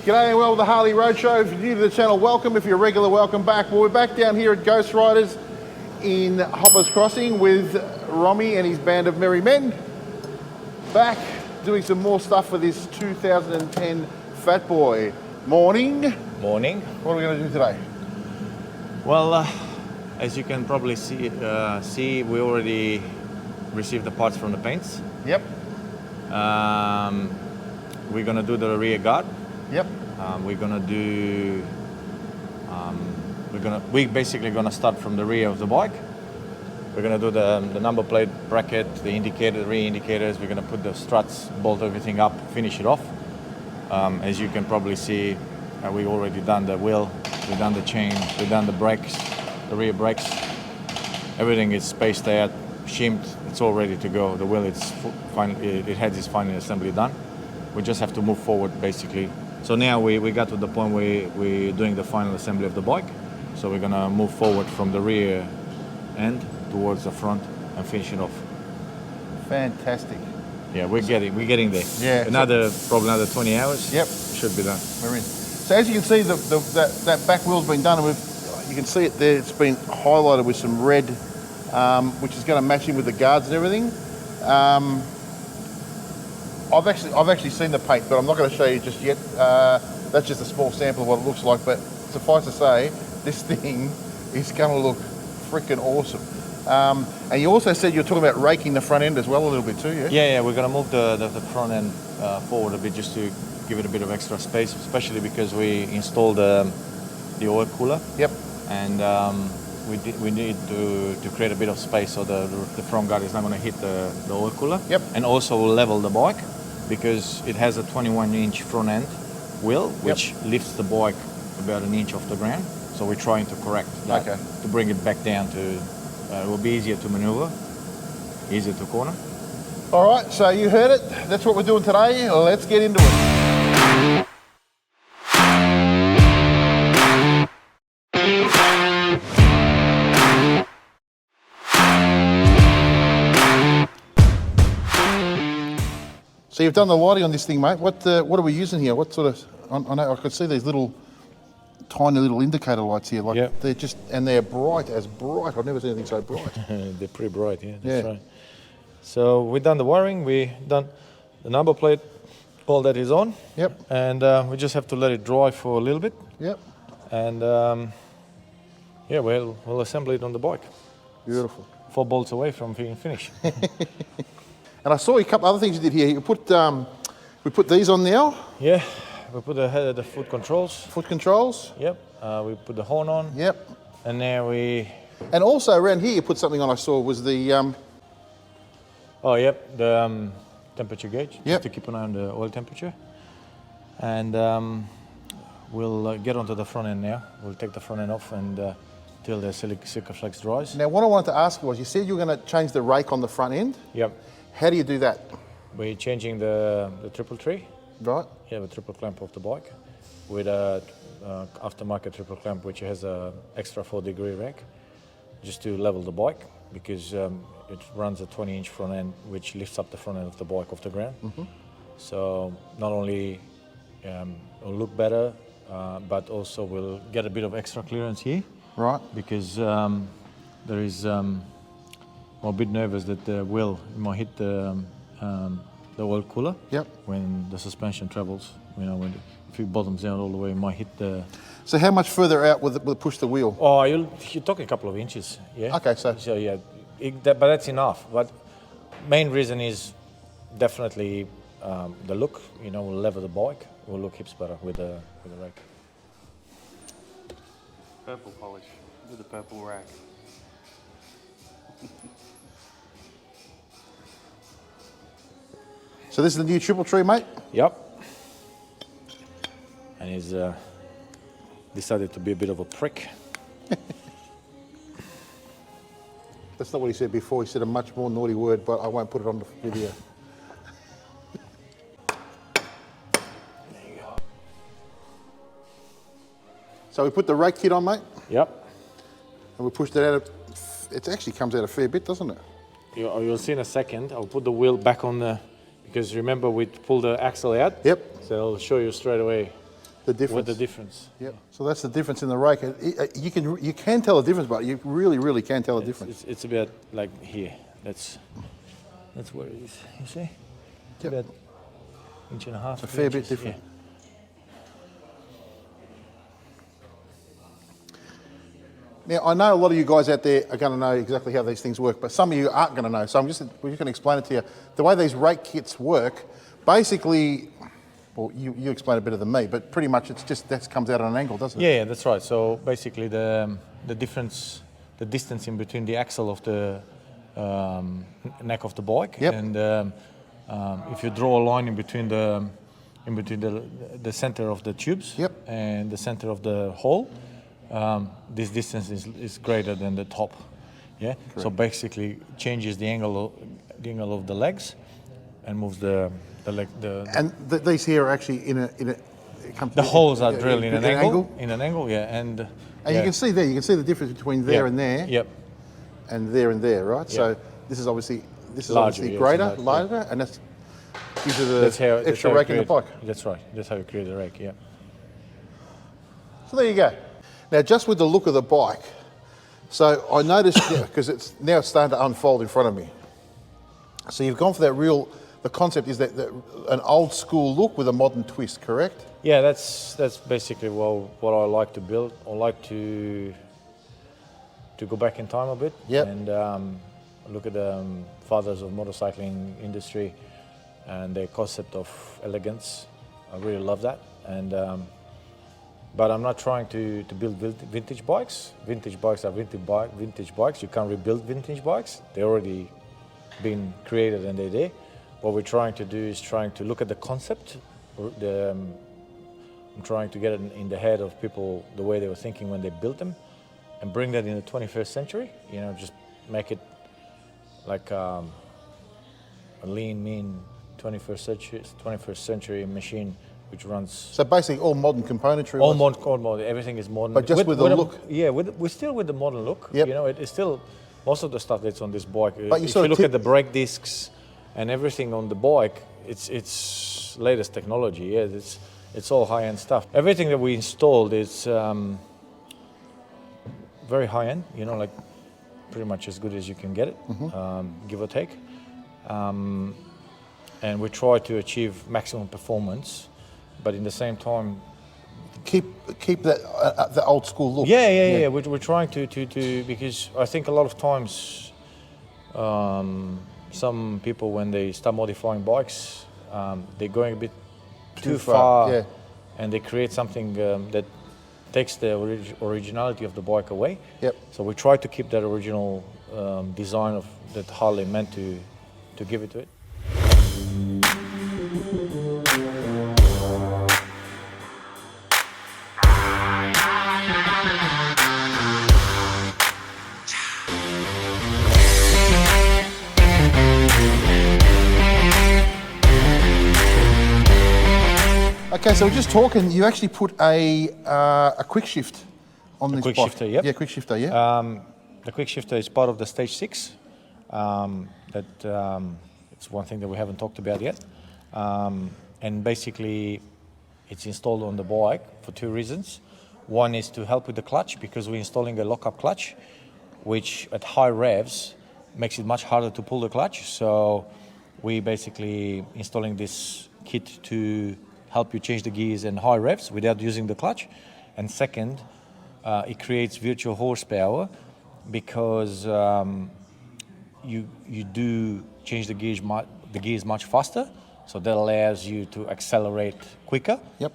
G'day and welcome to the Harley Roadshow. If you're new to the channel, welcome. If you're a regular, welcome back. Well, we're back down here at Ghost Riders in Hoppers Crossing with Romy and his band of merry men. Back doing some more stuff for this 2010 Fat Boy. Morning. Morning. What are we going to do today? Well, as you can probably see, we already received the parts from the paints. Yep. We're gonna do the rear guard. Yep. We're gonna do. We're basically gonna start from the rear of the bike. We're gonna do the number plate bracket, the indicator, the rear indicators. We're gonna put the struts, bolt everything up, finish it off. As you can probably see, we already done the wheel, we've done the chain, we've done the brakes, the rear brakes. Everything is spaced out, shimed. It's all ready to go. The wheel, it has its final assembly done. We just have to move forward, basically. So now we got to the point where we're doing the final assembly of the bike. So we're gonna move forward from the rear end towards the front and finish it off. Fantastic. Yeah, we're getting there. Yeah. Probably another 20 hours. Yep. Should be done. We're in. So as you can see, that back wheel's been done, and you can see it there. It's been highlighted with some red, which is going to match in with the guards and everything. I've actually seen the paint, but I'm not going to show you just yet. That's just a small sample of what it looks like. But suffice to say, this thing is going to look freaking awesome. And you also said you were talking about raking the front end as well a little bit too, yeah? Yeah, we're going to move the front end forward a bit just to give it a bit of extra space, especially because we installed the oil cooler. Yep. And we need to create a bit of space so the front guard is not going to hit the oil cooler. Yep. And also level the bike because it has a 21-inch front end wheel, which lifts the bike about an inch off the ground. So we're trying to correct that to bring it back down to. It will be easier to maneuver, easier to corner. All right, so you heard it. That's what we're doing today. Let's get into it. So you've done the lighting on this thing, mate. What are we using here? What sort of? I know I could see these tiny little indicator lights here. Like they're bright as bright. I've never seen anything so bright. They're pretty bright, yeah. That's right. So we've done the wiring. We done the number plate. All that is on. Yep. And we just have to let it dry for a little bit. Yep. And we'll assemble it on the bike. Beautiful. 4 bolts away from being finished. And I saw a couple other things you did here. You put we put these on now. Yeah. We put the foot controls. Foot controls. Yep. We put the horn on. Yep. And now we. And also around here, you put something on. I saw was the. Oh, yep. The temperature gauge. Yep. Just to keep an eye on the oil temperature. And we'll get onto the front end now. We'll take the front end off and till the silica flex dries. Now, what I wanted to ask you was, you said you were going to change the rake on the front end. Yep. How do you do that? We're changing the triple tree. Right. You have a triple clamp off the bike with a aftermarket triple clamp which has a extra 4-degree rack just to level the bike because it runs a 20-inch front end which lifts up the front end of the bike off the ground. Mm-hmm. So not only will look better but also we'll get a bit of extra clearance here. Right. Because there is I'm a bit nervous that the wheel might hit the oil cooler. Yep. When the suspension travels, if it bottoms out all the way, it might hit the. So how much further out will it push the wheel? Oh, you're talking a couple of inches, yeah. Okay, so yeah, but that's enough. But main reason is definitely the look. We'll level the bike. Will look heaps better with the rack. Purple polish with the purple rack. So this is the new triple tree, mate? Yep. And he's decided to be a bit of a prick. That's not what he said before. He said a much more naughty word, but I won't put it on the video. There you go. So we put the rake kit on, mate? Yep. And we pushed it out. It actually comes out a fair bit, doesn't it? You'll see in a second. I'll put the wheel back on the, because remember we pulled the axle out? Yep. So I'll show you straight away The difference. with the difference. Yep. So that's the difference in the rake. You can tell the difference, but you really can tell the difference. It's about like here. That's where it is. You see? It's about inch and a half. It's a fair bit different. Yeah. Now, I know a lot of you guys out there are going to know exactly how these things work, but some of you aren't going to know. So we're just going to explain it to you. The way these rake kits work, basically, well, you explain it better than me, but pretty much that comes out at an angle, doesn't it? Yeah, that's right. So basically, the distance in between the axle of the neck of the bike, Yep. and if you draw a line in between the center of the tubes, Yep. and the center of the hole, this distance is greater than the top. Yeah. Correct. So basically, changes the angle of the legs, and moves the leg. And these here are actually in a The holes are drilled in an angle. In an angle, yeah. And you can see there. You can see the difference between there and there. Yep. And there, right? Yep. So this is obviously Larger, obviously yes, greater, larger, lighter, and that's gives you the that's extra how rake in the bike. That's right. That's how you create the rake. Yeah. So there you go. Now, just with the look of the bike, so I noticed because it's now starting to unfold in front of me. So you've gone for the concept is that an old school look with a modern twist, correct? Yeah, that's basically what I like to build. I like to go back in time a bit. Yep. And look at the fathers of motorcycling industry and their concept of elegance. I really love that. And but I'm not trying to build vintage bikes. Vintage bikes are vintage bikes. You can't rebuild vintage bikes. They're already been created and they're there. What we're trying to do is trying to look at the concept. I'm trying to get it in the head of people the way they were thinking when they built them, and bring that in the 21st century. You know, just make it like a lean, mean 21st century machine which runs. So basically, all modern componentry. All modern. Everything is modern. But just with the look. We're still with the modern look. Yep. You know, it's still most of the stuff that's on this bike. But if you look at the brake discs and everything on the bike, it's latest technology. Yeah, it's all high-end stuff. Everything that we installed is very high-end. You know, like pretty much as good as you can get it, give or take. And we try to achieve maximum performance, but in the same time, keep that the old school look. Yeah. We're trying to because I think a lot of times some people, when they start modifying bikes, they're going a bit too far, yeah. And they create something that takes the originality of the bike away. Yep. So we try to keep that original design of that Harley meant to give it to it. Okay, so we're just talking. You actually put a quick shift on this bike. Quick shifter, yep. Yeah, quick shifter, yeah. The quick shifter is part of the stage 6. It's one thing that we haven't talked about yet. And basically, it's installed on the bike for 2 reasons. One is to help with the clutch, because we're installing a lock-up clutch, which at high revs makes it much harder to pull the clutch. So we basically installing this kit to help you change the gears in high revs without using the clutch. And second, it creates virtual horsepower, because you do change the gears much faster, so that allows you to accelerate quicker. Yep.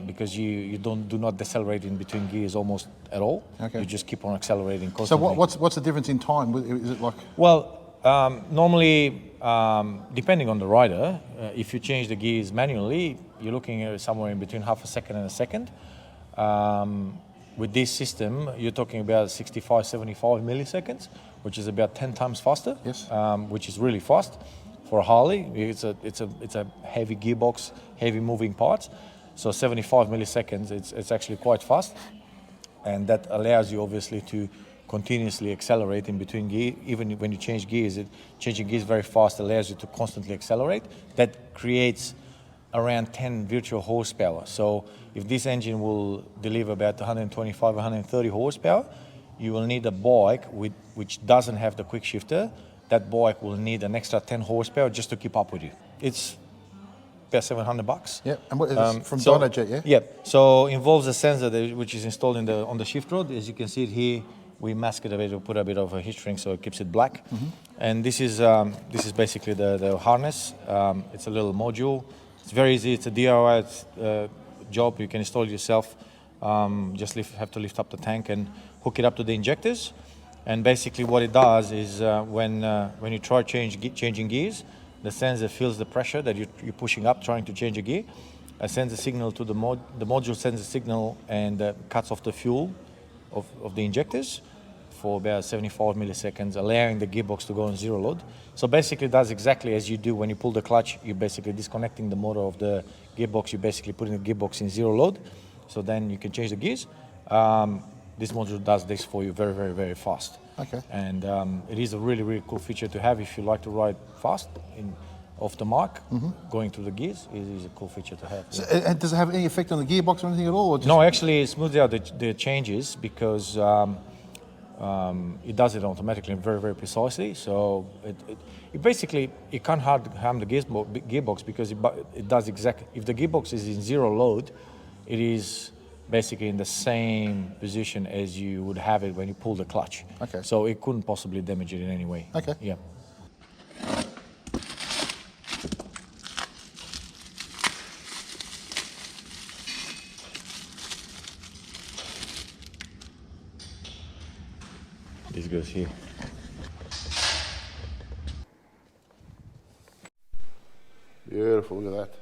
Because you do not decelerate in between gears almost at all. Okay. You just keep on accelerating So constantly. what's the difference in time? Is it like? Well, normally, depending on the rider, if you change the gears manually, you're looking at somewhere in between half a second and a second. With this system, you're talking about 65, 75 milliseconds, which is about 10 times faster. Yes. Which is really fast for a Harley. It's a heavy gearbox, heavy moving parts. So 75 milliseconds, it's actually quite fast, and that allows you obviously to continuously accelerate in between gears. Even when you change gears, changing gears very fast allows you to constantly accelerate. That creates around 10 virtual horsepower. So if this engine will deliver about 125, 130 horsepower, you will need a bike which doesn't have the quick shifter. That bike will need an extra 10 horsepower just to keep up with you. It's about $700. Yeah, and what is this? From so, Drone-DJI, yeah? Yeah, so involves a sensor which is installed on the shift rod. As you can see it here, we mask it a bit, we put a bit of a heat shrink so it keeps it black. And this is basically the harness. It's a little module. It's very easy. It's a DIY job. You can install it yourself. Just have to lift up the tank and hook it up to the injectors. And basically what it does is when you try changing gears, the sensor feels the pressure that you're pushing up, trying to change a gear. It sends a signal to the module sends a signal and cuts off the fuel of the injectors for about 75 milliseconds, allowing the gearbox to go on zero load. So basically it does exactly as you do when you pull the clutch. You're basically disconnecting the motor of the gearbox. You're basically putting the gearbox in zero load. So then you can change the gears. This module does this for you very, very, very fast. Okay. And it is a really, really cool feature to have if you like to ride fast off the mark. Going through the gears is a cool feature to have. So, and does it have any effect on the gearbox or anything at all? Or just... No, actually it smooths out the changes because it does it automatically and very, very precisely. So it basically, it can't harm the gearbox because it does exactly, if the gearbox is in zero load, it is basically in the same position as you would have it when you pull the clutch. Okay. So it couldn't possibly damage it in any way. Okay. Yeah. This goes here. Beautiful, look at that.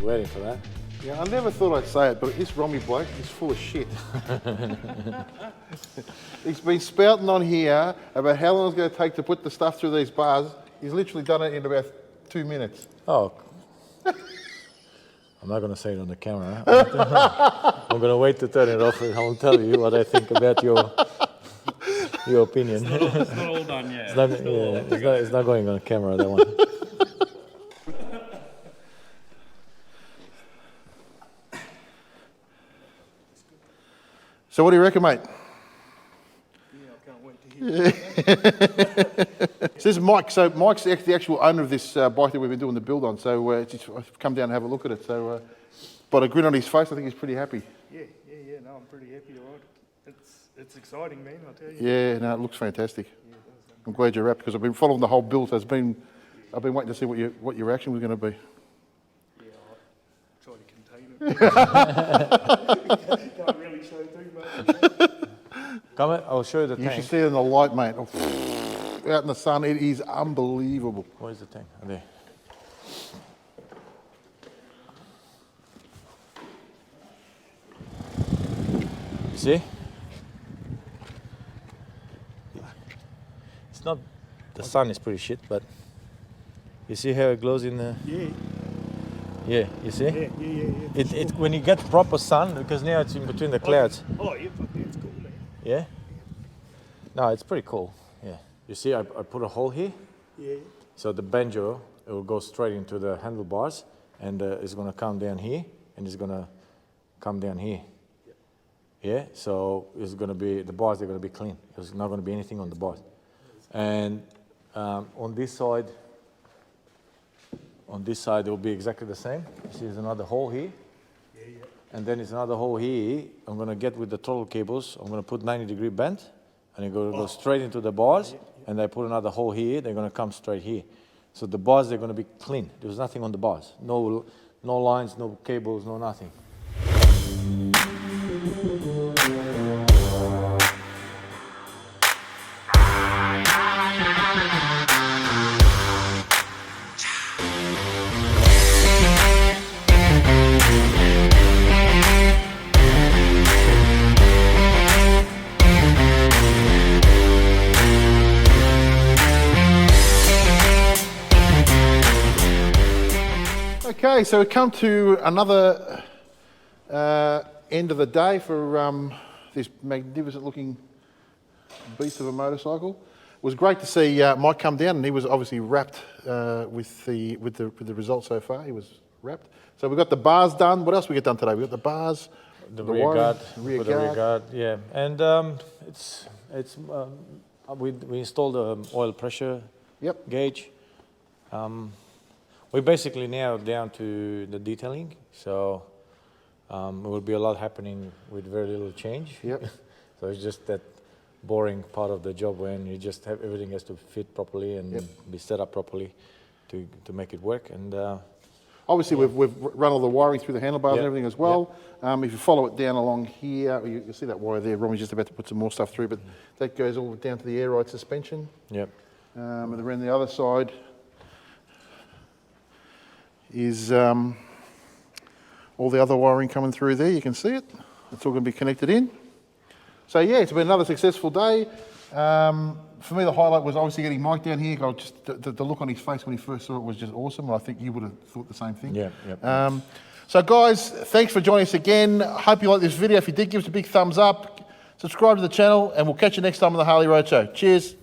Waiting for that. Yeah, I never thought I'd say it, but this Romy bloke is full of shit. He's been spouting on here about how long it's going to take to put the stuff through these bars. He's literally done it in about 2 minutes. Oh. I'm not going to say it on the camera. I'm going to wait to turn it off and I'll tell you what I think about your opinion. It's not all done yet. It's not going on camera, that one. So what do you reckon, mate? Yeah, I can't wait to hear So this is Mike. So Mike's the actual owner of this bike that we've been doing the build on. So I've come down and have a look at it. So, but a grin on his face, I think he's pretty happy. Yeah. No, I'm pretty happy to ride it. It's exciting, man. I tell you. Yeah, no, it looks fantastic. I'm glad you're wrapped because I've been following the whole build. So I've been waiting to see what your reaction was going to be. Yeah, I try to contain it. Can't really show too much. Come on, I'll show you the You tank. should see it in the light, mate. Out in the sun, it is unbelievable. Where's the tank? Oh, there. See? It's not, the sun is pretty shit, but you see how it glows in the... Yeah, you see? Yeah. When you get proper sun, because now it's in between the clouds. Oh, yeah, it's cool, man. Yeah? No, it's pretty cool. Yeah. You see, I put a hole here. Yeah. So the banjo, it will go straight into the handlebars, and it's going to come down here, and it's going to come down here. Yeah, so it's going to be, the bars are going to be clean. There's not going to be anything on the bars. And on this side, it will be exactly the same. You see, there's another hole here. And then there's another hole here. I'm going to get with the throttle cables. I'm going to put 90-degree bend, and it's going to go straight into the bars. And I put another hole here. They're going to come straight here. So the bars, they're going to be clean. There's nothing on the bars. No lines, no cables, no nothing. Okay, so we come to another end of the day for this magnificent looking beast of a motorcycle. It was great to see Mike come down, and he was obviously wrapped with the results so far. He was wrapped. So we got the bars done. What else we get done today? We got the bars, the rear guard, rear the rear guard, yeah, and we installed an oil pressure gauge. We're basically now down to the detailing, so there will be a lot happening with very little change. Yep. So it's just that boring part of the job when you just have everything has to fit properly and be set up properly to make it work. And obviously we've run all the wiring through the handlebars and everything as well. If you follow it down along here, you'll see that wire there. Robbie's just about to put some more stuff through, but that goes all down to the air ride suspension. Yep. And around the other side is all the other wiring coming through there. You can see it. It's all going to be connected in. So yeah, it's been another successful day. For me, the highlight was obviously getting Mike down here. Just the look on his face when he first saw it was just awesome. And I think you would have thought the same thing. Yeah. So guys, thanks for joining us again. Hope you liked this video. If you did, give us a big thumbs up. Subscribe to the channel, and we'll catch you next time on the Harley Roadshow. Cheers.